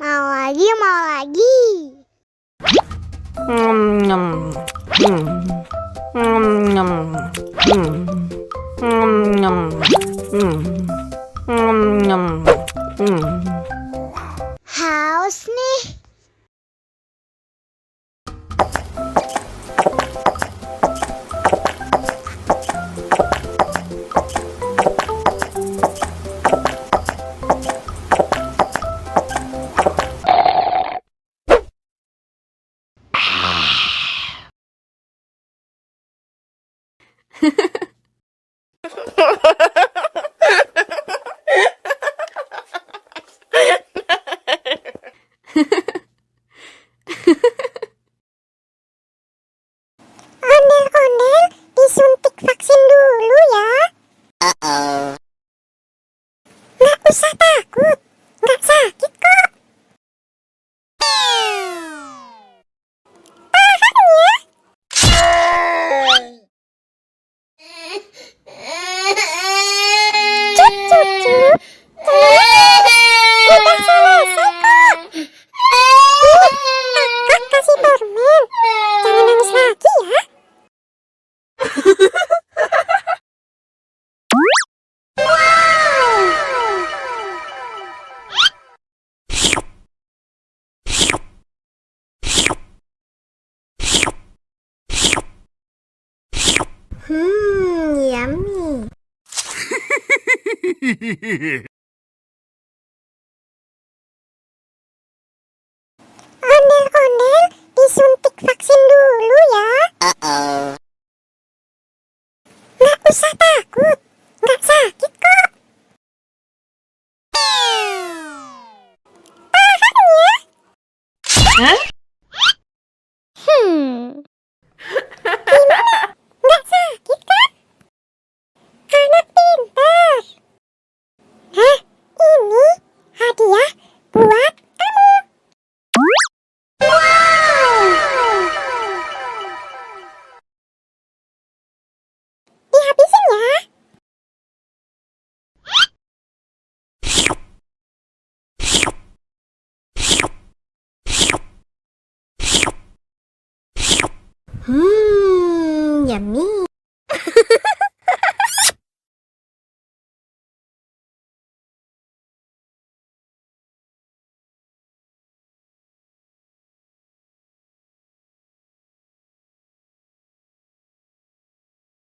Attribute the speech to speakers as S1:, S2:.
S1: Mau lagi, mau lagi. Haus nih. Ondel-ondel disuntik vaksin dulu ya. Nggak usah takut, nggak sakit kok. Tahan ya. Cup, cup, cup. Udah selesai kok. Kakak kasih permen. Jangan nangis lagi ya. Yummy. Ondel-ondel disuntik vaksin dulu ya. Nggak usah takut, nggak sakit kok. Tahan ya. Gimana? Nggak sakit kan? Anak pintar. Hah? Ini hadiah buat kamu. Dihabisin ya. Yummy.